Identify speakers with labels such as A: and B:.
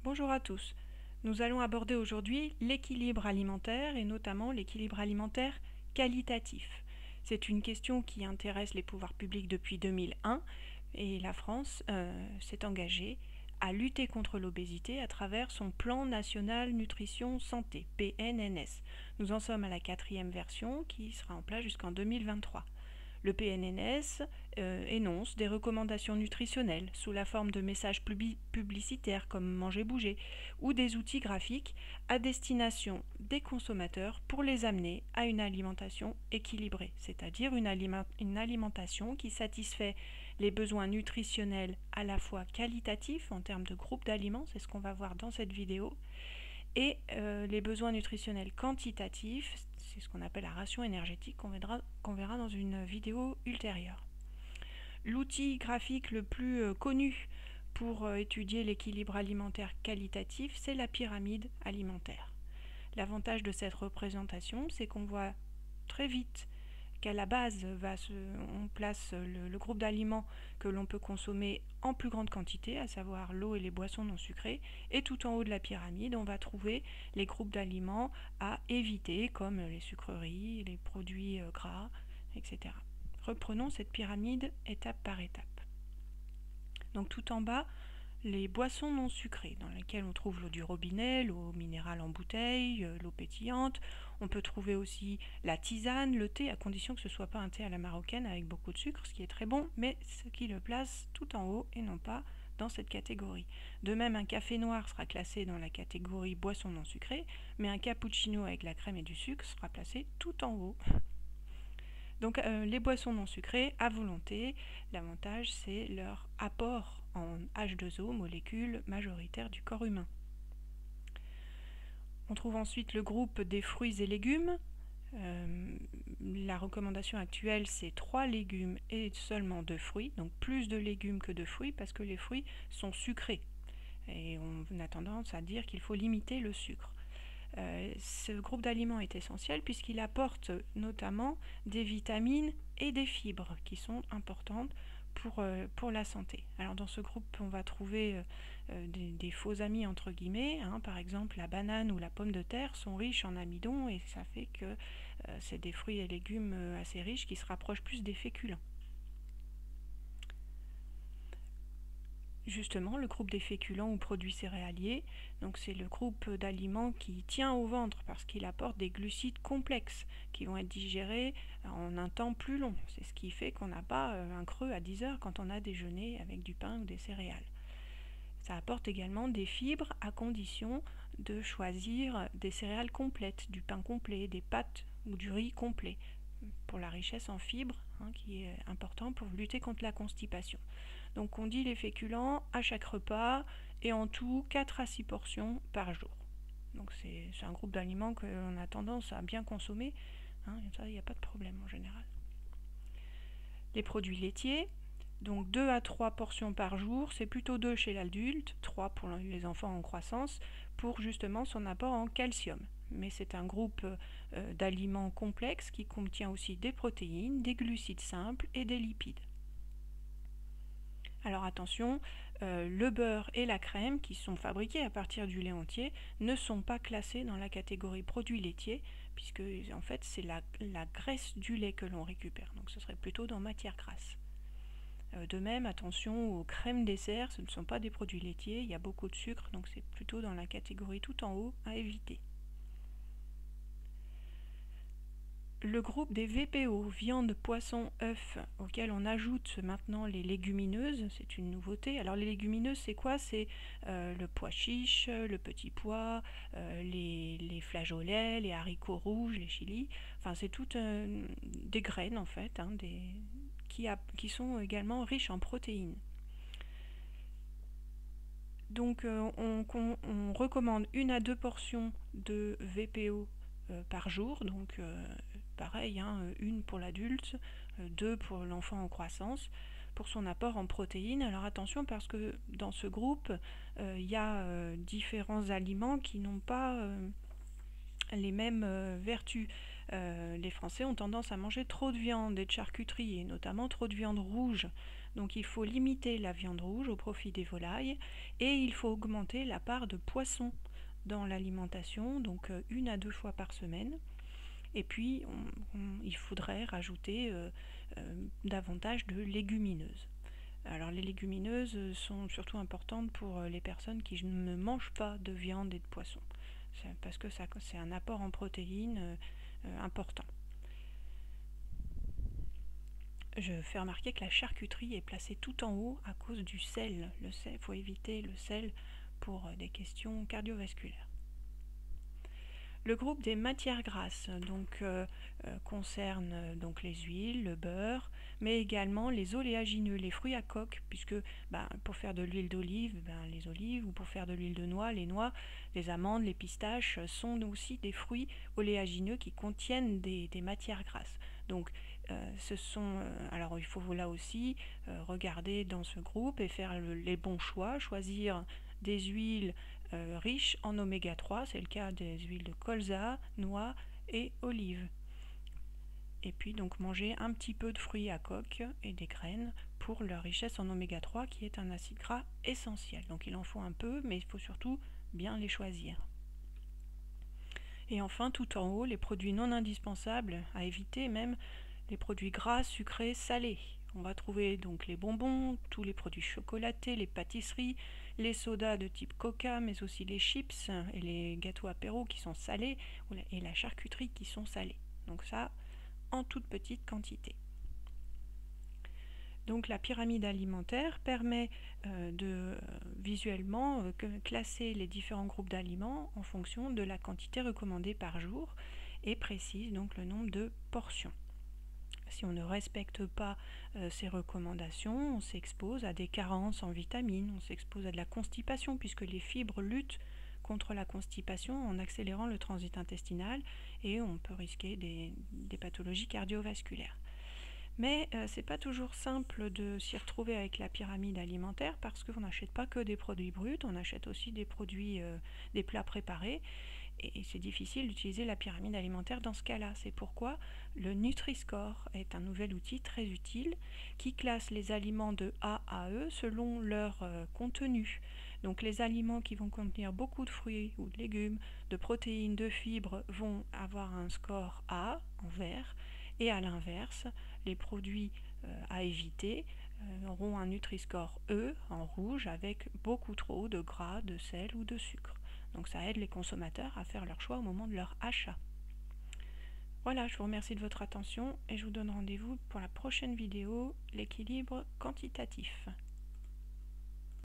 A: Bonjour à tous. Nous allons aborder aujourd'hui l'équilibre alimentaire et notamment l'équilibre alimentaire qualitatif. C'est une question qui intéresse les pouvoirs publics depuis 2001 et la France s'est engagée à lutter contre l'obésité à travers son plan national nutrition santé, PNNS. Nous en sommes à la 4e version qui sera en place jusqu'en 2023. Le PNNS énonce des recommandations nutritionnelles sous la forme de messages publicitaires comme Manger Bouger ou des outils graphiques à destination des consommateurs pour les amener à une alimentation équilibrée, c'est-à-dire une alimentation qui satisfait les besoins nutritionnels à la fois qualitatifs en termes de groupes d'aliments, c'est ce qu'on va voir dans cette vidéo, et les besoins nutritionnels quantitatifs, c'est ce qu'on appelle la ration énergétique qu'on verra dans une vidéo ultérieure. L'outil graphique le plus connu pour étudier l'équilibre alimentaire qualitatif, c'est la pyramide alimentaire. L'avantage de cette représentation, c'est qu'on voit très vite qu'à la base, on place le groupe d'aliments que l'on peut consommer en plus grande quantité, à savoir l'eau et les boissons non sucrées, et tout en haut de la pyramide, on va trouver les groupes d'aliments à éviter, comme les sucreries, les produits gras, etc. Reprenons cette pyramide étape par étape. Donc tout en bas, les boissons non sucrées, dans lesquelles on trouve l'eau du robinet, l'eau minérale en bouteille, l'eau pétillante. On peut trouver aussi la tisane, le thé, à condition que ce ne soit pas un thé à la marocaine avec beaucoup de sucre, ce qui est très bon, mais ce qui le place tout en haut et non pas dans cette catégorie. De même, un café noir sera classé dans la catégorie boissons non sucrées, mais un cappuccino avec la crème et du sucre sera placé tout en haut. Donc les boissons non sucrées, à volonté, l'avantage c'est leur apport en H2O, molécules majoritaires du corps humain. On trouve ensuite le groupe des fruits et légumes. La recommandation actuelle c'est 3 légumes et seulement 2 fruits, donc plus de légumes que de fruits parce que les fruits sont sucrés. Et on a tendance à dire qu'il faut limiter le sucre. Ce groupe d'aliments est essentiel puisqu'il apporte notamment des vitamines et des fibres qui sont importantes pour la santé. Alors dans ce groupe, on va trouver des faux amis entre guillemets, par exemple la banane ou la pomme de terre sont riches en amidon et ça fait que c'est des fruits et légumes assez riches qui se rapprochent plus des féculents. Justement, le groupe des féculents ou produits céréaliers, donc c'est le groupe d'aliments qui tient au ventre parce qu'il apporte des glucides complexes qui vont être digérés en un temps plus long. C'est ce qui fait qu'on n'a pas un creux à 10 heures quand on a déjeuné avec du pain ou des céréales. Ça apporte également des fibres à condition de choisir des céréales complètes, du pain complet, des pâtes ou du riz complet, pour la richesse en fibres qui est important pour lutter contre la constipation. Donc on dit les féculents à chaque repas et en tout 4 à 6 portions par jour. Donc c'est un groupe d'aliments qu'on a tendance à bien consommer, ça il n'y a pas de problème en général. Les produits laitiers, donc 2 à 3 portions par jour, c'est plutôt 2 chez l'adulte, 3 pour les enfants en croissance, pour justement son apport en calcium. Mais c'est un groupe d'aliments complexes qui contient aussi des protéines, des glucides simples et des lipides. Alors attention, le beurre et la crème qui sont fabriqués à partir du lait entier ne sont pas classés dans la catégorie produits laitiers puisque en fait c'est la graisse du lait que l'on récupère, donc ce serait plutôt dans matière grasse. De même, attention aux crèmes dessert, ce ne sont pas des produits laitiers, il y a beaucoup de sucre, donc c'est plutôt dans la catégorie tout en haut à éviter. Le groupe des VPO, viande, poisson, œufs, auquel on ajoute maintenant les légumineuses, c'est une nouveauté. Alors les légumineuses, c'est quoi? C'est le pois chiche, le petit pois, les flageolets, les haricots rouges, les chilis. Enfin, c'est toutes des graines en fait, qui sont également riches en protéines. Donc on recommande 1 à 2 portions de VPO par jour, donc pareil, une pour l'adulte, 2 pour l'enfant en croissance, pour son apport en protéines. Alors attention parce que dans ce groupe, il y a différents aliments qui n'ont pas les mêmes vertus. Les Français ont tendance à manger trop de viande et de charcuterie, et notamment trop de viande rouge. Donc il faut limiter la viande rouge au profit des volailles et il faut augmenter la part de poisson dans l'alimentation, donc 1 à 2 fois par semaine. Et puis il faudrait rajouter davantage de légumineuses. Alors les légumineuses sont surtout importantes pour les personnes qui ne mangent pas de viande et de poisson, parce que c'est un apport en protéines important. Je fais remarquer que la charcuterie est placée tout en haut à cause du sel. Le sel, il faut éviter le sel pour des questions cardiovasculaires. Le groupe des matières grasses concerne donc les huiles, le beurre, mais également les oléagineux, les fruits à coque, puisque pour faire de l'huile d'olive, les olives, ou pour faire de l'huile de noix, les amandes, les pistaches sont aussi des fruits oléagineux qui contiennent des matières grasses. Donc alors il faut là aussi regarder dans ce groupe et faire les bons choix, choisir des huiles riches en oméga 3, c'est le cas des huiles de colza, noix et olives. Et puis donc manger un petit peu de fruits à coque et des graines pour leur richesse en oméga 3 qui est un acide gras essentiel. Donc il en faut un peu, mais il faut surtout bien les choisir. Et enfin, tout en haut, les produits non indispensables à éviter, même les produits gras, sucrés, salés. On va trouver donc les bonbons, tous les produits chocolatés, les pâtisseries, les sodas de type Coca, mais aussi les chips et les gâteaux apéros qui sont salés, et la charcuterie qui sont salés. Donc ça, en toute petite quantité. Donc la pyramide alimentaire permet de visuellement classer les différents groupes d'aliments en fonction de la quantité recommandée par jour et précise donc le nombre de portions. Si on ne respecte pas ces recommandations, on s'expose à des carences en vitamines, on s'expose à de la constipation puisque les fibres luttent contre la constipation en accélérant le transit intestinal et on peut risquer des pathologies cardiovasculaires. Mais c'est pas toujours simple de s'y retrouver avec la pyramide alimentaire parce qu'on n'achète pas que des produits bruts, on achète aussi des produits, des plats préparés. Et c'est difficile d'utiliser la pyramide alimentaire dans ce cas-là. C'est pourquoi le Nutri-Score est un nouvel outil très utile qui classe les aliments de A à E selon leur contenu. Donc les aliments qui vont contenir beaucoup de fruits ou de légumes, de protéines, de fibres vont avoir un score A en vert et à l'inverse, les produits à éviter auront un Nutri-Score E en rouge avec beaucoup trop de gras, de sel ou de sucre. Donc ça aide les consommateurs à faire leur choix au moment de leur achat. Voilà, je vous remercie de votre attention et je vous donne rendez-vous pour la prochaine vidéo, l'équilibre quantitatif.